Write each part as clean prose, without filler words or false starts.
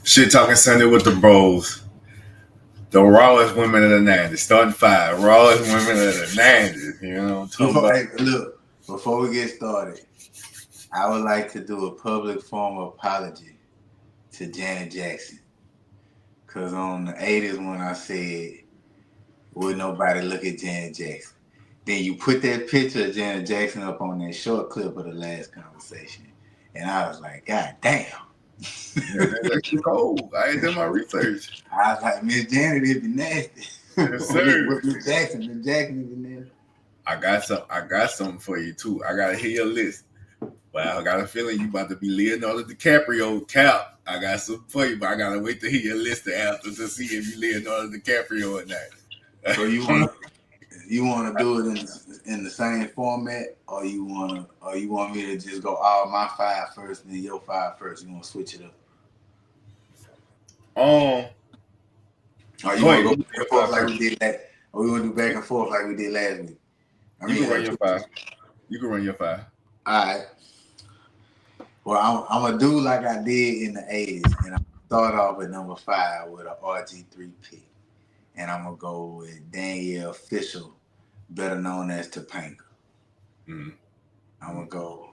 Shit talking Sunday with the bros. The rawest women of the 90s. Starting five. Rawest women of the 90s. You know what I'm talking about? Hey, look, before we get started, I would like to do a public form of apology to Janet Jackson. Because on the 80s when I said, would nobody look at Janet Jackson? Then you put that picture of Janet Jackson up on that short clip of the last conversation. And I was like, God damn. Yeah, that's actually cold. I ain't done my research. I was like, Miss Janet, it'd be nasty. Yes, sir. With Miss Jackson would be nasty. I got something for you too. I gotta hear your list. But I got a feeling you about to be Leonardo DiCaprio cap. I got something for you, but I gotta wait to hear your list after to see if you Leonardo DiCaprio or not. So you want to do it in the same format, or you want me to just go all my five first and then your five first? You want to switch it up? Or you want to go back and forth like we did that? Or we want to do back and forth like we did last week? You can run your five. You can run your five. All right. Well, I'm gonna do like I did in the 80s, and I'm gonna start off at number 5 with an RG3 pick, and I'm gonna go with Danielle Fishel, better known as Topanga. I'm gonna go,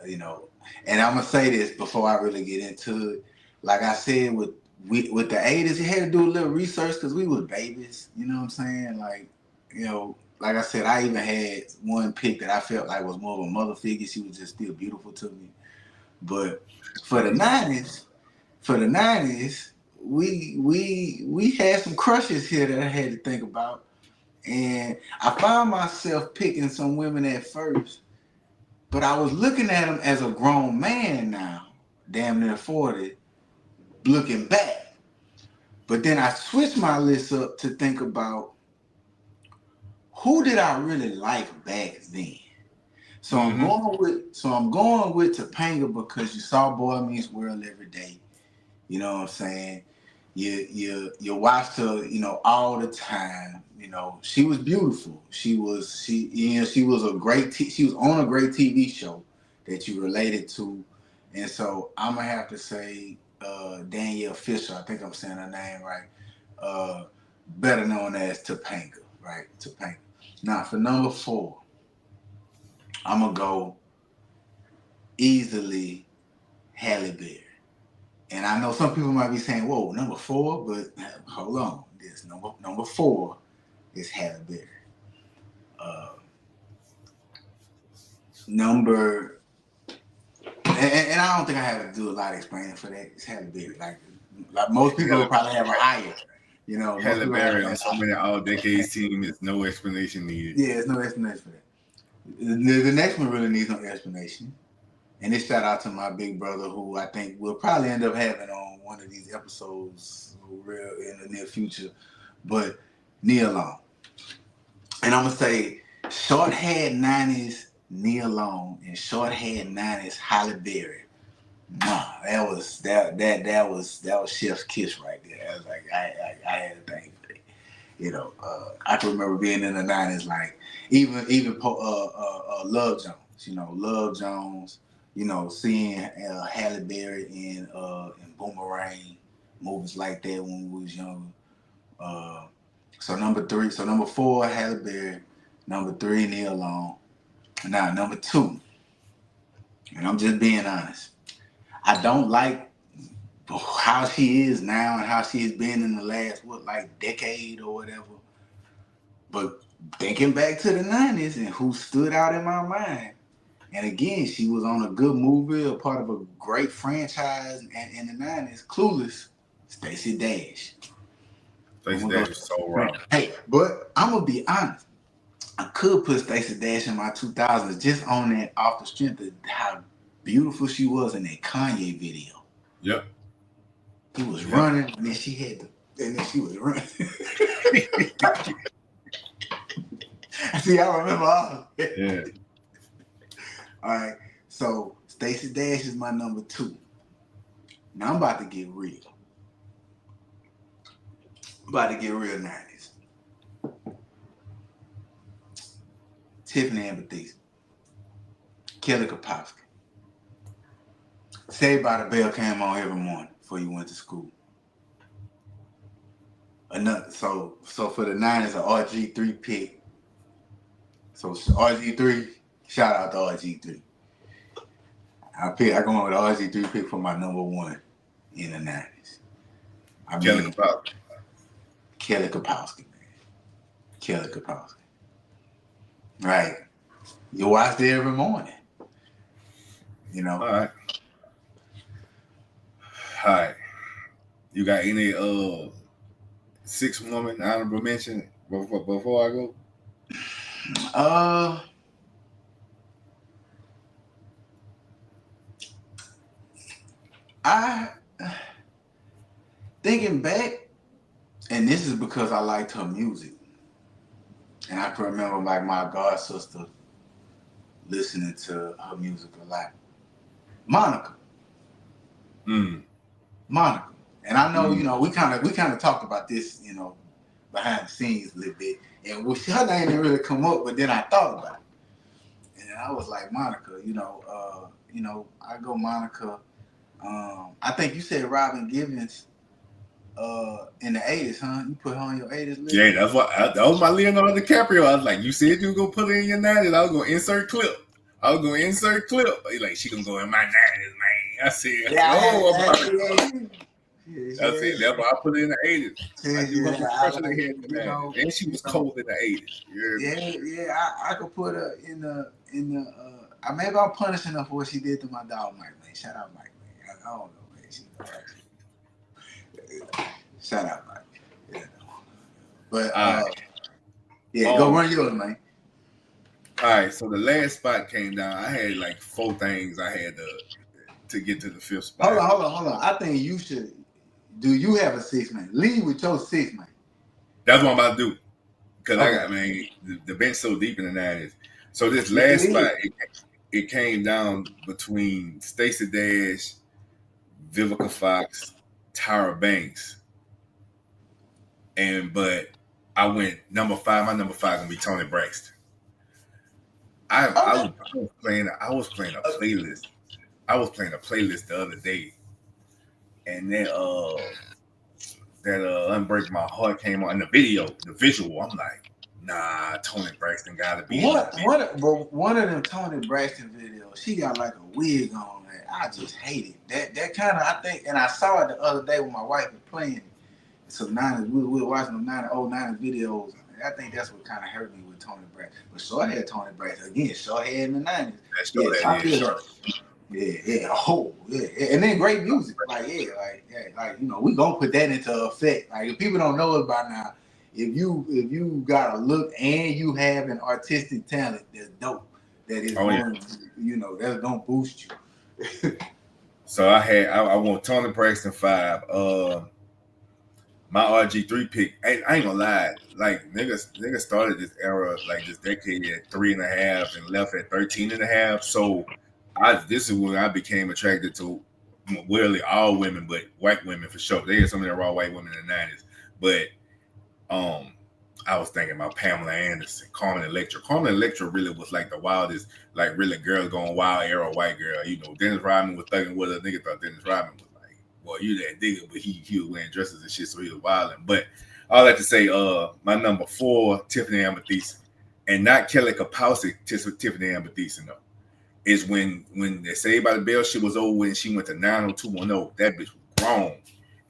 and I'm gonna say this before I really get into it. Like I said, with the 80s, you had to do a little research because we was babies. You know what I'm saying? Like I said, I even had one pick that I felt like was more of a mother figure. She was just still beautiful to me. But for the 90s, we had some crushes here that I had to think about. And I found myself picking some women at first, but I was looking at them as a grown man now, damn near 40, looking back. But then I switched my list up to think about who did I really like back then. So I'm going with Topanga because you saw Boy Meets World every day. You know what I'm saying? You watched her, all the time. She was beautiful. She was a great she was on a great TV show that you related to. And so I'm gonna have to say Danielle Fishel, I think I'm saying her name right. Better known as Topanga, right? Topanga. Now for number 4, I'm gonna go easily Halle Berry. And I know some people might be saying, whoa, number 4, but hold on. This number 4 is Halle Berry. And I don't think I have to do a lot of explaining for that. It's Halle Berry. Like most people will probably have a higher. Halle Berry on so many all-decades teams, there's no explanation needed. Yeah, there's no explanation for that. The next one really needs no explanation. And this shout out to my big brother, who I think we'll probably end up having on one of these episodes real in the near future. But Nia Long. And I'm gonna say short haired 90s Nia Long and short haired 90s Halle Berry. That was chef's kiss right there. I was like, I had a thing for that. I can remember being in the 90s, like even Love Jones. Love Jones. Seeing Halle Berry in Boomerang, movies like that when we was young. So number 4, Halle Berry. Number 3, Nia Long. Now number 2, and I'm just being honest, I don't like how she is now and how she has been in the last decade or whatever. But thinking back to the 90s and who stood out in my mind. And again, she was on a good movie, a part of a great franchise in the 90s. Clueless, Stacey Dash. Stacey Dash is so wrong. Hey, but I'm going to be honest. I could put Stacey Dash in my 2000s just on that, off the strength of how beautiful she was in that Kanye video. Yep. He was running, and then she was running. See, I remember all. Yeah. All right, so Stacey Dash is my number 2. Now I'm about to get real. I'm about to get real 90s. Tiffany Amber Thiessen. Kelly Kapowski. Saved by the Bell came on every morning. before you went to school? Another, so for the Niners, an RG3 pick. So RG3, shout out to RG3. I go with RG3 pick for my number one in the Niners. Kelly Kapowski, man. Kelly Kapowski. Right. You watch it every morning. You know. All right. You got any 6-woman honorable mention before I go? I thinking back, and this is because I liked her music, and I can remember like my god sister listening to her music a lot. Monica. Monica. And I know, you know, we kind of talked about this, you know, behind the scenes a little bit, and her name didn't really come up, but then I thought about it, and I was like, Monica, you know, I go Monica. I think you said Robin Givens in the 80s, huh? You put her on your 80s list? Yeah, that was my Leonardo DiCaprio. I was like, you said you were going to put it in your 90s. I was going to insert clip. Like, she going to go in my 90s, man. I said, I said, that's why I put it in the 80s. I do want to crush her head in the 90s. And she was cold in the 80s. I could put her in the maybe I'm punishing her for what she did to my dog, Mike, man. Shout out, Mike, man. I don't know, man. Shout out, Mike. Yeah. But go run yours, man. All right, so the last spot came down. I had like 4 things I had to get to the 5th spot. Hold on. I think you should. Do you have a 6, man? Lead with your 6, man. That's what I'm about to do. Because I got, man, the bench so deep in the 90s. So this last spot, it came down between Stacey Dash, Vivica Fox, Tyra Banks. But I went number 5. My number 5 gonna be Toni Braxton. I was playing a playlist. I was playing a playlist the other day, and then Unbreak My Heart came on, and the visual. I'm like, nah, Toni Braxton gotta be. One of them Toni Braxton videos, she got like a wig on. Man. I just hate it. That kind of, I think, and I saw it the other day when my wife was playing some 90s. We were watching them old 90s videos. I think that's what kind of hurt me with Toni Braxton. But short hair Toni Braxton again, short hair in the 90s. That's short hair. Yeah. And then great music. Like you know, we gonna put that into effect. Like if people don't know it by now, if you got a look and you have an artistic talent that's dope, that is you know, that's gonna boost you. So I want Toni Braxton 5. My RG3 pick, I ain't gonna lie, like niggas started this era, like this decade at 3.5 and left at 13.5. So this is when I became attracted to literally all women, but white women for sure. They had some of the raw white women in the 90s. But I was thinking about Pamela Anderson, Carmen Electra. Carmen Electra really was like the wildest, like really girls going wild era white girl. You know, Dennis Rodman was thugging with a nigga thought Dennis Rodman was like, well, you that nigga, but he was wearing dresses and shit, so he was wilding. But I like to say, my number 4, Tiffany Amber Thiessen, and not Kelly Kapowski, Tiffany Amber Thiessen though, is when they Saved by the Bell shit was over and she went to 90210. That bitch was grown.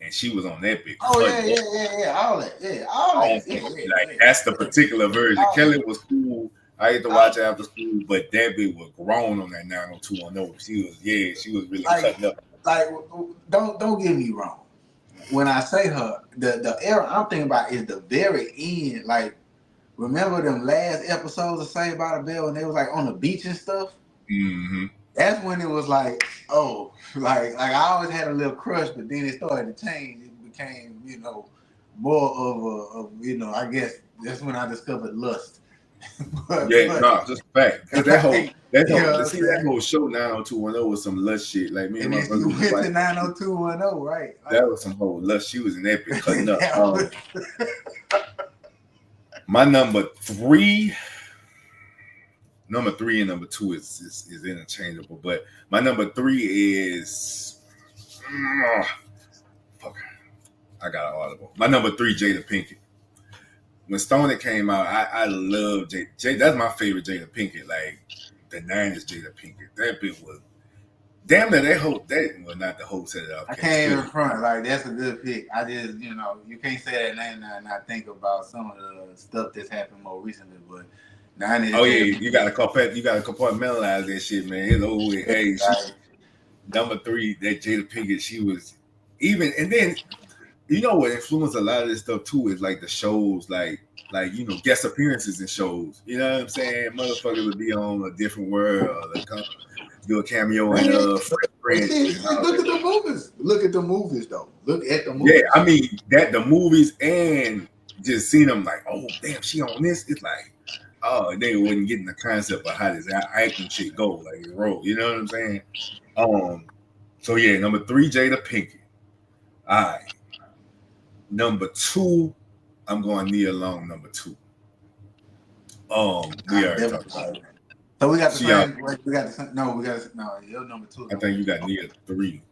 And she was on that bitch. Oh yeah, all that. Like that's the particular version. Kelly was cool. I had to watch after school, but that bitch was grown on that 90210. She was really cutting up. Like, don't get me wrong. When I say her, the era I'm thinking about is the very end. Like, remember them last episodes of Saved by the Bell when they was like on the beach and stuff? Mm-hmm. That's when it was like, oh, like I always had a little crush, but then it started to change. It became, you know, more of you know, I guess that's when I discovered lust. Just fact. Because that whole show 90210 was some lust shit. Like me and my brother. You went to 90210, right? Like, that was some whole lust. She was in that bitch cutting up. My number 3 and number 2 is interchangeable, but my number 3 is I got an audible. My number 3, Jada Pinkett. When Stoner came out, I love Jada. That's my favorite Jada Pinkett. Like the 90s Jada Pinkett. That bitch was damn near well, not the whole set of I Outcast. can't even front. Like, that's a good pick. I just, you can't say that name now and not think about some of the stuff that's happened more recently. But 90s. Oh yeah, you gotta compartmentalize that shit, man. It's over with. Hey, number 3, that Jada Pinkett, she was even, and then you know what influenced a lot of this stuff too is like the shows, like guest appearances in shows. You know what I'm saying? Motherfuckers would be on A Different World, or do a cameo in Fresh Prince. Look at the movies. Look at the movies, though. Look at the movies. Yeah, I mean the movies and just seeing them like, oh damn, she on this. It's like, oh, they wasn't getting the concept of how this acting shit go, like roll. You know what I'm saying? So yeah, number 3, Jada Pinkett. All right. Number 2, I'm going Nia Long. Number 2. We already talked about it. So we got the same. We got the same. No, you're number 2. I think you got Nia 3.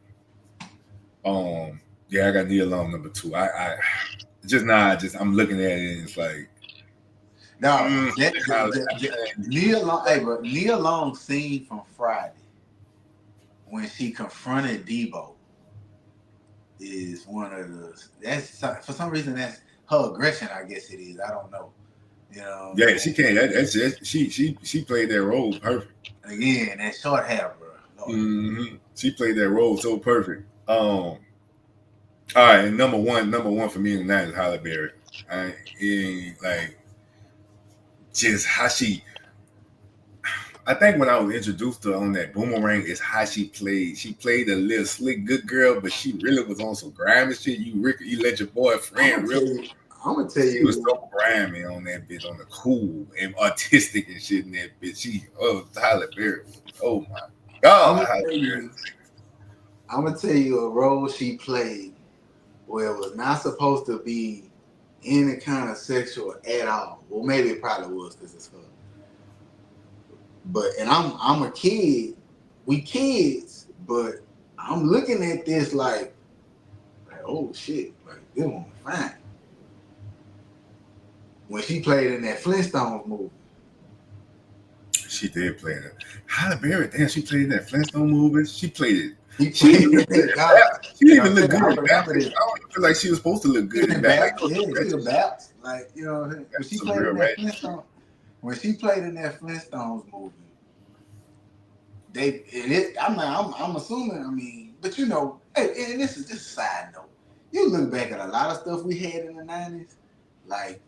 Yeah, I got Nia Long number 2. I'm looking at it and it's like, no, Nia Long. Hey, but Nia Long scene from Friday when she confronted Debo is one of the. That's for some reason that's her aggression. I guess it is. I don't know. Yeah, she can't. That's just, she played that role perfect. Again, that short hair, bro. Mm-hmm. She played that role so perfect. All right, and number one for me in the night is Halle Berry. Like just how she. I think when I was introduced to her on that Boomerang is how she played. She played a little slick good girl, but she really was on some grimy shit. You let your boyfriend really. I'm gonna tell you, she was so grimy on that bitch, on the cool and artistic and shit in that bitch. Halle Berry. Oh my God, I'm gonna tell you a role she played where it was not supposed to be any kind of sexual at all. Well, maybe it probably was because it's her. But I'm a kid. We kids, but I'm looking at this like oh shit, like this one fine. When she played in that Flintstones movie. She did play it. Halle Berry, damn, she played in that Flintstone movie. She played it. She didn't even look good. I don't feel like she was supposed to look good in that. She was balanced. Like, when she played in that Flintstones, when she played in that Flintstones movie, I'm assuming, I mean, but hey, and this is just a side note. You look back at a lot of stuff we had in the 90s, like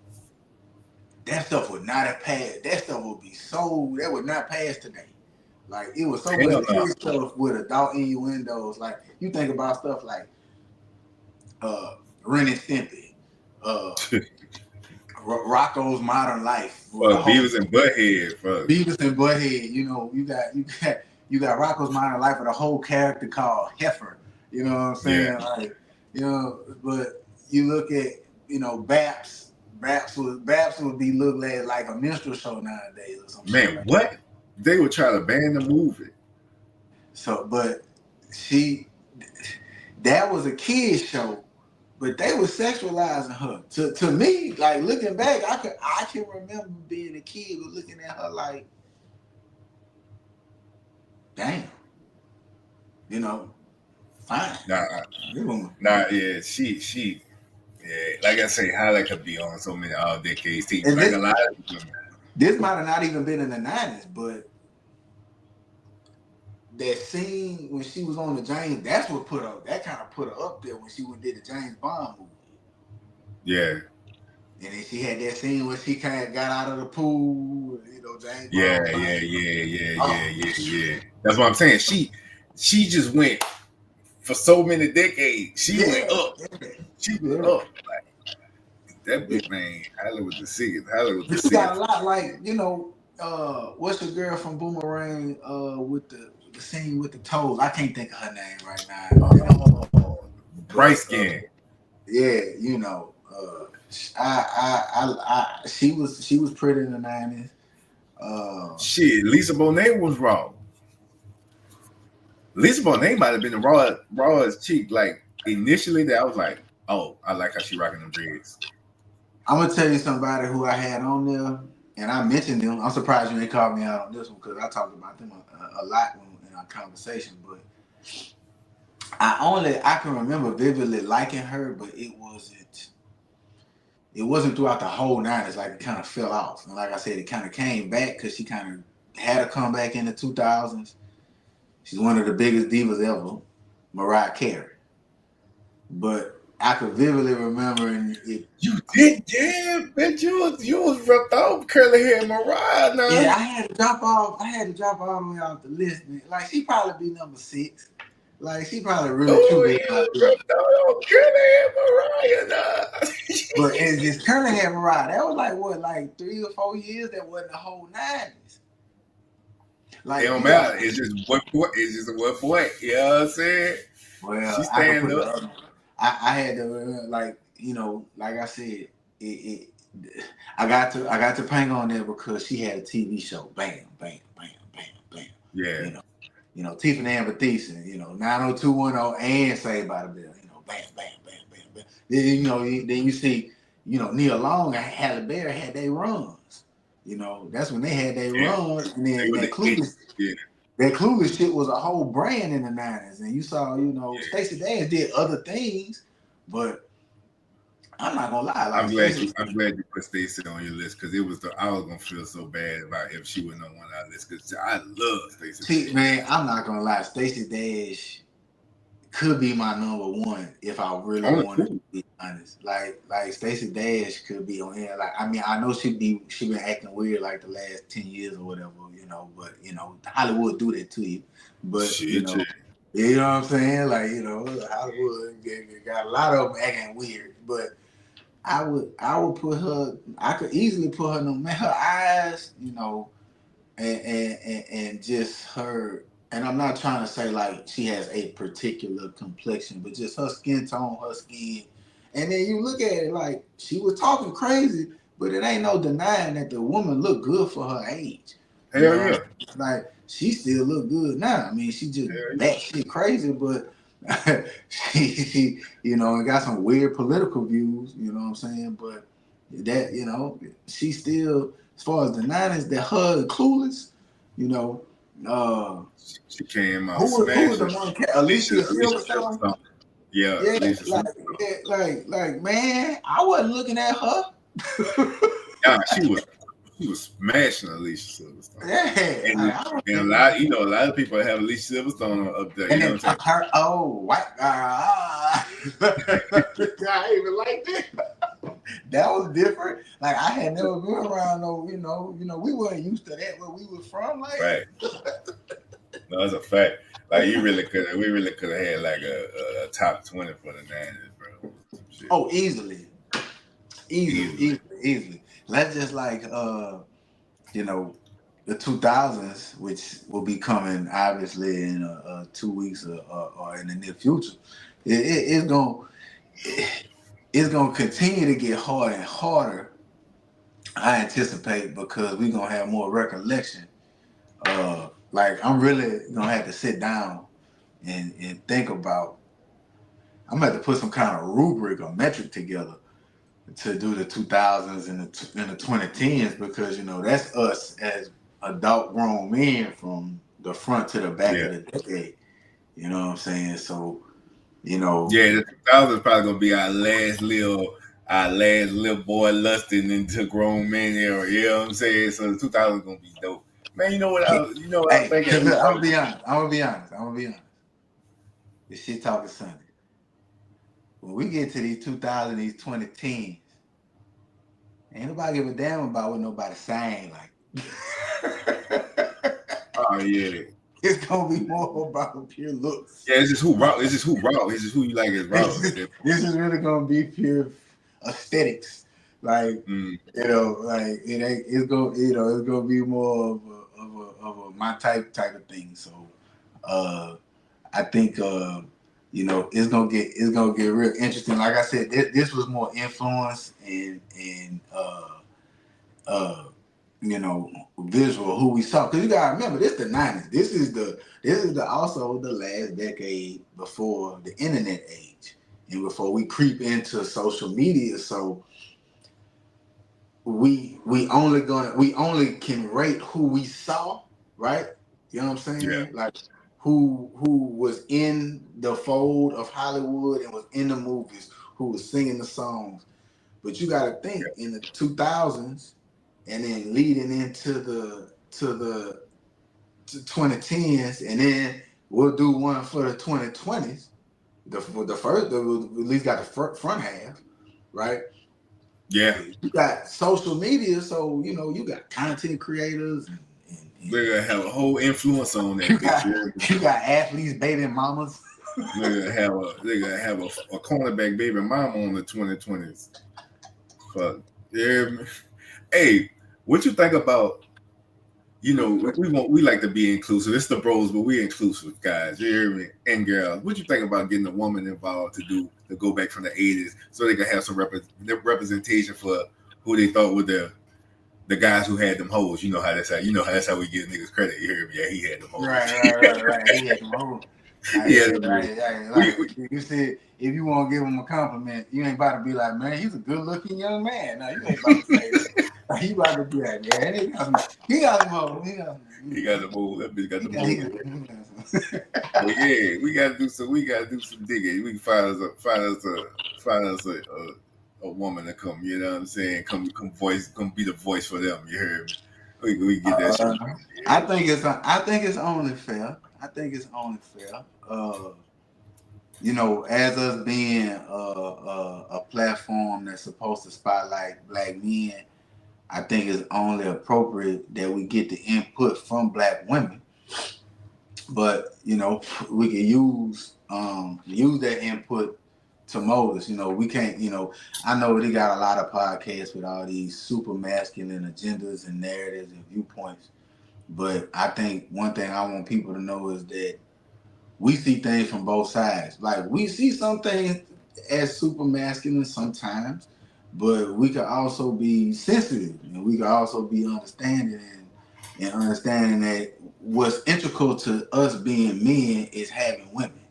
that stuff would not have passed. That stuff would be that would not pass today. Like, it was so much kid stuff with adult innuendos. Like, you think about stuff like Ren and Stimpy, Rocco's Modern Life, Beavis and Butthead. Beavis and Butthead. You got Rocco's Modern Life with a whole character called Heifer. You know what I'm saying? Yeah. Like, but you look at Baps. Baps would be looked at like a minstrel show nowadays or something. Man, like what? That. They would try to ban the movie. So, but that was a kid's show, but they were sexualizing her. To me, like looking back, I can remember being a kid looking at her like, damn, fine. Yeah, she. Yeah, like I say, Halle could be on so many all decades teams. Like a lot of them. This might have not even been in the 90s, but that scene when she was on the James, that's what kind of put her up there when she did the James Bond movie. Yeah. And then she had that scene where she kind of got out of the pool, James Yeah. That's what I'm saying. She just went for so many decades. She went up. She went up. Like, that big man, Halle was the sickest. She got a lot, like, what's the girl from Boomerang with the scene with the toes? I can't think of her name right now. Bright skin. Yeah, she was pretty in the 90s. Shit, Lisa Bonet was raw. Lisa Bonet might have been the rawest chick. Like initially, that I was like, Oh, I like how she rocking them dreads. I'm gonna tell you somebody who I had on there, and I mentioned them. I'm surprised you ain't called me out on this one because I talked about them a lot in our conversation. But I can remember vividly liking her, but it wasn't throughout the whole night. It's like it kind of fell off, and like I said, it kind of came back because she kind of had a comeback in the 2000s. She's one of the biggest divas ever, Mariah Carey. But I could vividly remember it. You did, yeah, bitch. You was ripped off curly hair Mariah Yeah, now. I had to drop off. I had to drop all the way off the list, man. Like she probably be number 6. Like she probably really true Oh, be you my was list. ripped off curly hair Mariah now. But it's just curly hair Mariah. That was like what, like 3 or 4 years. That wasn't the whole 90s. It Like don't you got. matter. It's just what point. It's just what point. You know what I'm saying? She Well, I could stand put the up. other. I had to like like I said it I got to pang on there because she had a TV show. Bam, bam, bam, bam, bam. Yeah. You know. Tiffany Amber Thiessen, 90210 and Saved by the Bell, bam, bam, bam, bam, bam. Then you see, Nia Long and Halle Berry had their runs. That's when they had their Yeah. runs, and They then were that the it. Clueless, Yeah. that Clueless shit was a whole brand in the 90s. And you saw, Stacey Dash did other things, but I'm not gonna lie, like Stacey. I'm glad you put Stacey on your list because it was I was gonna feel so bad about if she wasn't on one of our lists because I love Stacey See, Dash. man, I'm not gonna lie, Stacey Dash could be my number one if I really Only wanted to two. be honest. Like Stacey Dash could be on here. Like I mean, I know she been acting weird like the last 10 years or whatever, but Hollywood do that to you. But Shit, yeah. you know what I'm saying? Like, Hollywood got a lot of them acting weird. But I would put her, I could easily put her no man, her eyes, and just her. And I'm not trying to say like she has a particular complexion, but just her skin tone, her skin. And then you look at it like she was talking crazy, but it ain't no denying that the woman looked good for her age. Hell yeah. Like she still look good now. I mean, she just Hell yeah. batshit crazy, but she and got some weird political views. You know what I'm saying? But she still, as far as the 90s, that her and Clueless, you know, uh, She came out who was the smashing. one? Alicia Alicia Silverstone. Silverstone. Yeah, Yeah, Alicia like, Silverstone. like, man, I wasn't looking at her. Yeah, she was smashing Alicia Silverstone. Yeah, And, and a lot of people have Alicia Silverstone up there. and You know then what I'm saying? her, white guy. I even like that. That was different. Like I had never been around we weren't used to that where we was from. Like, Right. No, that's a fact. Like we really could have had like a top 20 for the 90s, bro. Shit. oh, easily. That's just like the 2000s, which will be coming obviously in 2 weeks or in the near future. It's gonna continue to get harder and harder. I anticipate because we're gonna have more recollection. Like I'm really gonna have to sit down and think about. I'm gonna have to put some kind of rubric or metric together to do the 2000s and the 2010s because that's us as adult grown men from the front to the back Yeah. of the decade. You know what I'm saying? So Yeah, the 2000s probably gonna be our last little boy lusting into grown men era. You know what I'm saying? So the 2000s gonna be dope. Man, you know what I was hey, thinking? I'm gonna be honest. I'm gonna be honest. This shit talking Sunday. When we get to these 2000s, these 2010s, ain't nobody give a damn about what nobody saying. Like, Oh yeah. it's gonna be more about pure looks. Yeah, it's just who raw. It's just who raw. It's just who you like is raw. This is really gonna be pure aesthetics. Like, like it ain't. It's gonna be more of a my type of thing. So, I think it's gonna get real interesting. Like I said, this was more influence and visual who we saw. Because you gotta remember, this the 90s. This is the also the last decade before the internet age. and before we creep into social media. So we only can rate who we saw, right? You know what I'm Yeah. saying? Like who was in the fold of Hollywood and was in the movies, who was singing the songs. But you got to think in the 2000s, and then leading into the 2010s, and then we'll do one for the 2020s. The first, at least got the front half, right? Yeah. You got social media, so you got content creators, and They're gonna have a whole influence on you that got picture. you got athletes, baby mamas. They're gonna have a cornerback baby mama on the 2020s. Fuck. Yeah. Hey, what you think about? We like to be inclusive. It's the bros, but we inclusive guys. You hear me? And girls. What you think about getting a woman involved to go back from the 80s so they can have some representation for who they thought were the guys who had them hoes. You know how that's how we give niggas credit. You hear me? Yeah, he had them hoes. Right. He had them hoes. He had them hoes. Like you said, if you want to give him a compliment, you ain't about to be like, man, he's a good-looking young man. No, you ain't about to say that. Like, you about to be like, man, he got them hoes. He got the mold. That bitch got the mold. He But yeah, we gotta do some. We gotta do some digging. We can find us a woman to come. You know what I'm saying? Come be the voice for them. You heard me? We can get that shit. I think it's only fair. I think it's only fair. As us being a platform that's supposed to spotlight black men, I think it's only appropriate that we get the input from black women. But we can use that input to mold us. We can't. I know they got a lot of podcasts with all these super masculine agendas and narratives and viewpoints. But I think one thing I want people to know is that we see things from both sides. Like we see some things as super masculine sometimes, but we can also be sensitive, and we can also be understanding and understanding that what's integral to us being men is having women.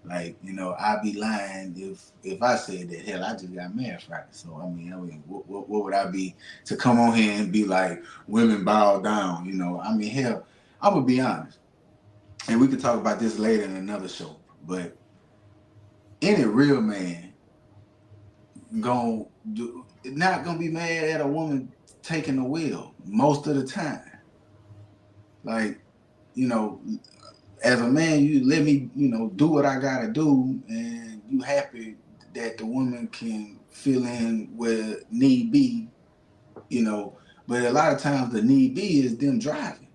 Like, I'd be lying if I said that. Hell, I just got married Friday. So I mean, what would I be to come on here and be like women bow down? I mean, hell, I'm gonna be honest, and we could talk about this later in another show. But any real man not gonna be mad at a woman taking the wheel most of the time. Like, as a man, you let me, do what I gotta do, and you happy that the woman can fill in where need be, But a lot of times the need be is them driving.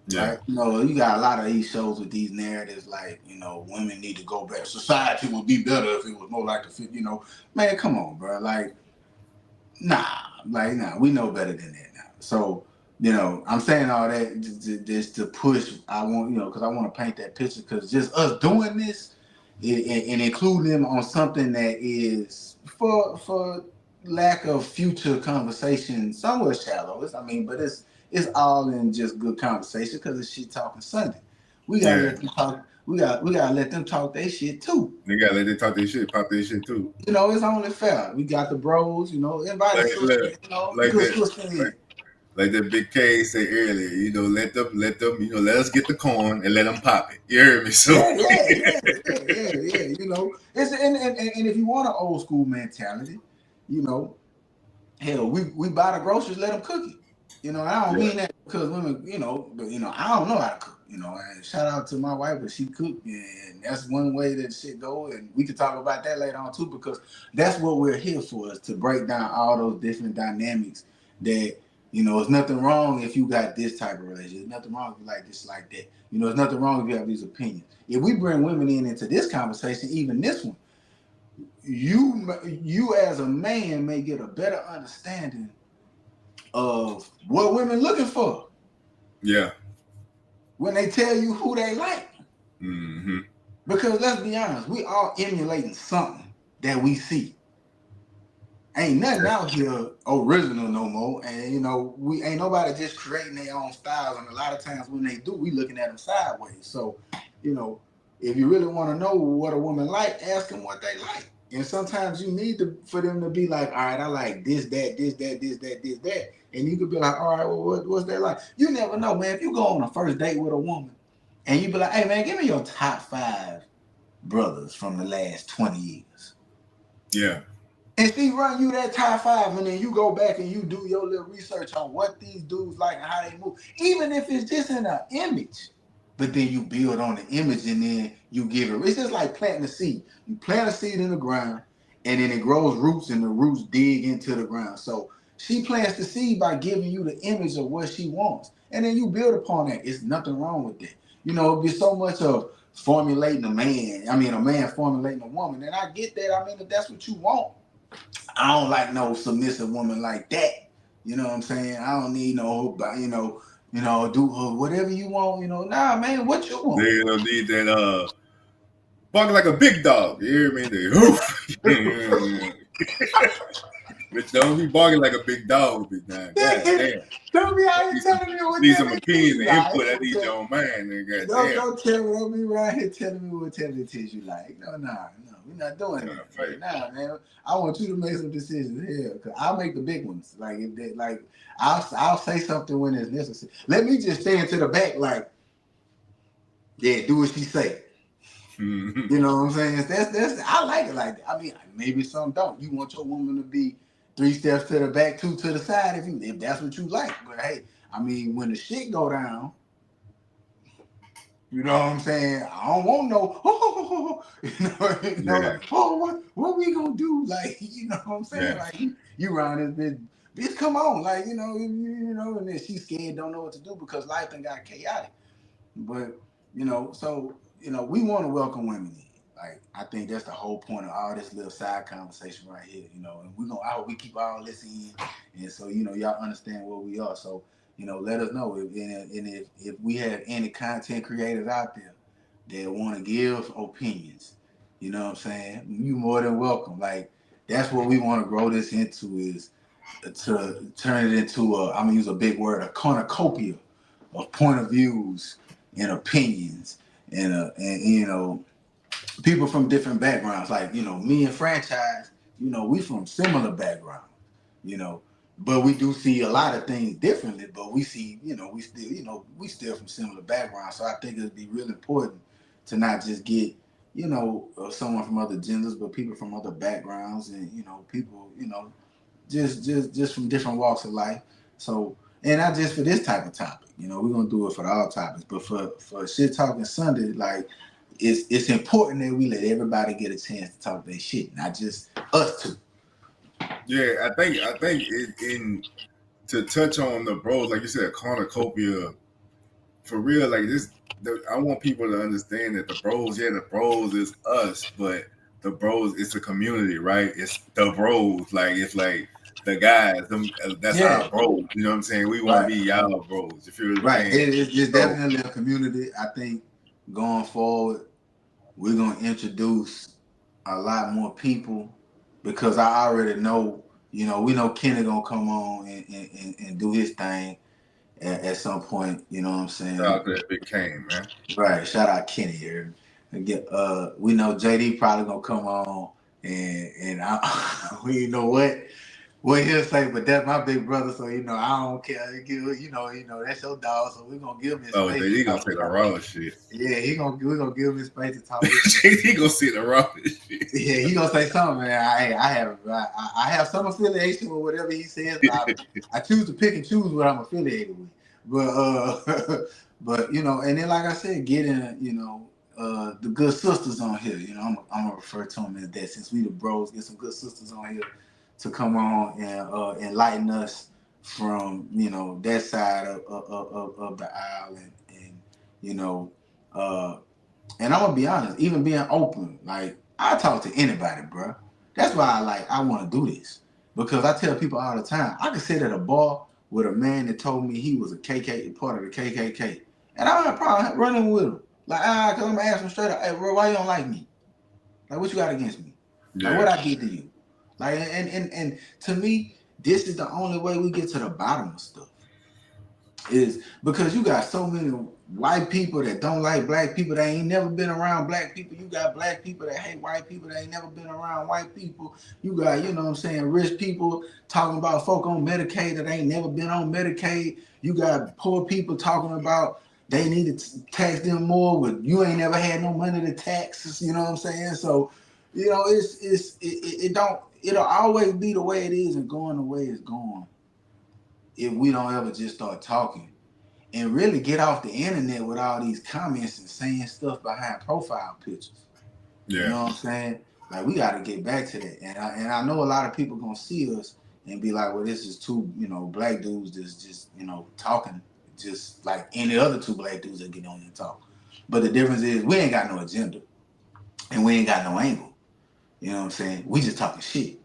Yeah. Right? You got a lot of these shows with these narratives like, women need to go back. Society would be better if it was more like Man, come on, bro. Like, nah, we know better than that now. So, I'm saying all that just to push. I want, because I want to paint that picture. Because just us doing this and including them on something that is for lack of future conversation, somewhat shallow. But it's all in just good conversation because it's shit talking Sunday. We gotta let them talk. We gotta let them talk their shit too. They gotta let them talk their shit, pop their shit too. It's only fair. We got the bros, everybody like that Big K said earlier, let them, let us get the corn and let them pop it. You heard me? So yeah. It's and if you want an old school mentality, hell, we buy the groceries, let them cook it. I don't mean that because women, but I don't know how to cook. And shout out to my wife, but she cooked, and that's one way that shit go. And we could talk about that later on too, because that's what we're here for, is to break down all those different dynamics. That there's nothing wrong if you got this type of relationship. There's nothing wrong if you like this, like that. There's nothing wrong if you have these opinions. If we bring women into this conversation, even this one, you as a man may get a better understanding of what women looking for. Yeah. When they tell you who they like. Mm-hmm. Because let's be honest, we all emulating something that we see. Ain't nothing out here original no more. And we ain't nobody just creating their own styles. And a lot of times when they do, we looking at them sideways. So, if you really want to know what a woman like, ask them what they like. And sometimes you need for them to be like, all right, I like this, that, this, that, this, that, this, that. And you could be like, all right, well, what's that like? You never know, man. If you go on a first date with a woman and you be like, hey, man, give me your top 5 brothers from the last 20 years. Yeah. And she run you that top 5, and then you go back and you do your little research on what these dudes like and how they move, even if it's just in an image. But then you build on the image, and then you give it. It's just like planting a seed. You plant a seed in the ground, and then it grows roots, and the roots dig into the ground. So she plants the seed by giving you the image of what she wants, and then you build upon that. It's nothing wrong with that. You know, it'd be so much of formulating a man. I mean, a man formulating a woman, and I get that. I mean, if that's what you want. I don't like no submissive woman like that. You know what I'm saying? I don't need no, do whatever you want. Nah, man, what you want? They don't need that barking like a big dog. You hear me? They But don't be barking like a big dog, big time. God damn. Don't be out here telling me what Need some tendencies opinions you and like. input. I need your own mind. God Don't tell me. Don't be around here telling me what tendencies you like. No, we're not doing that. Right. Nah, man. I want you to make some decisions here, cause I'll make the big ones. Like if they, like, I'll say something when it's necessary. Let me just stand to the back, like, yeah, do what she say. Mm-hmm. You know what I'm saying? That's I like it like that. I mean, maybe some don't. You want your woman to be 3 steps to the back, 2 to the side, if that's what you like. But hey, I mean, when the shit go down, you know what I'm saying? I don't want no, like, oh, what we gonna do? Like, you know what I'm saying? Yeah. Like, you around this bitch, come on, like, and then she's scared, don't know what to do because life done got chaotic. But, so, we want to welcome women in. Like, I think that's the whole point of all this little side conversation right here, and I hope we keep all this in, and so, y'all understand where we are. So, let us know if we have any content creators out there that want to give opinions. You know what I'm saying? You more than welcome. Like, that's what we want to grow this into, is to turn it into I'm gonna use a big word, a cornucopia of point of views and opinions, and people from different backgrounds. Like, me and Franchise, we from similar backgrounds, you know, but we do see a lot of things differently, but we see, we still from similar backgrounds. So I think it'd be real important to not just get, someone from other genders, but people from other backgrounds, and, people, just from different walks of life. So, and not just for this type of topic, we're gonna do it for all topics, but for Shit Talking Sunday, like, it's important that we let everybody get a chance to talk their shit, not just us two. Yeah, I think in to touch on the bros, like you said, cornucopia, for real, like this. I want people to understand that the bros is us, but the bros, it's a community, right? It's the bros, like it's like the guys, that's our bros. You know what I'm saying? We want to be y'all bros. You feel what I'm saying? It's definitely a community. I think going forward, we're gonna introduce a lot more people, because I already know, we know Kenny gonna come on and do his thing at some point. You know what I'm saying? Shout out to that big Kane, man. Right. Shout out Kenny here. We know JD probably gonna come on, and we know what he'll say, but that's my big brother, so I don't care. That's your dog, so we're gonna give him his Oh, space. JD gonna say the raw shit. Yeah, we're gonna give him his space to talk. JD gonna say the raw shit. Yeah, he gonna say something, man. I have some affiliation with whatever he says, but I choose to pick and choose what I'm affiliated with. But but and then, like I said, getting the good sisters on here. I'm gonna refer to them as that, since we the bros. Get some good sisters on here to come on and enlighten us from that side of the aisle, and I'm gonna be honest, even being open, like, I talk to anybody, bro. That's why I want to do this, because I tell people all the time, I could sit at a bar with a man that told me he was a part of the KKK, and I have problem running with him, like, cause I'm gonna ask him straight up, hey, bro, why you don't like me? Like, what you got against me? Yeah. Like, what I did to you? Like, and to me, this is the only way we get to the bottom of stuff. is because you got so many white people that don't like black people that ain't never been around black people. You got black people that hate white people that ain't never been around white people. You got, you know what I'm saying, rich people talking about folk on Medicaid that ain't never been on Medicaid. You got poor people talking about they need to tax them more, but you ain't never had no money to tax. You know what I'm saying? So, you know, it'll always be the way it is and going the way it's going if we don't ever just start talking and really get off the internet with all these comments and saying stuff behind profile pictures. Yeah. You know what I'm saying? Like, we got to get back to that. And I know a lot of people going to see us and be like, well, this is two, you know, black dudes that's just, you know, talking just like any other two black dudes that get on here and talk. But the difference is we ain't got no agenda and we ain't got no angle. You know what I'm saying? We just talking shit.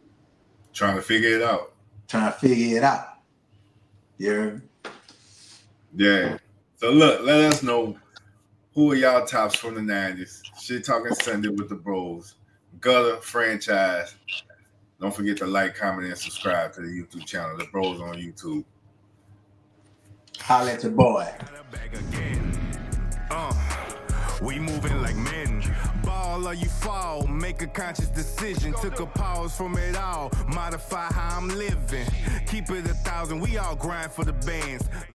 Trying to figure it out. Yeah. Yeah. So look, let us know who are y'all tops from the 90s. Shit Talking Sunday with the bros. Gutter franchise. Don't forget to like, comment, and subscribe to the YouTube channel. The Bros on YouTube. Holla at your boy. We moving like men. Ball or you fall. Make a conscious decision. Took a pause from it all. Modify how I'm living. Keep it 1,000. We all grind for the bands.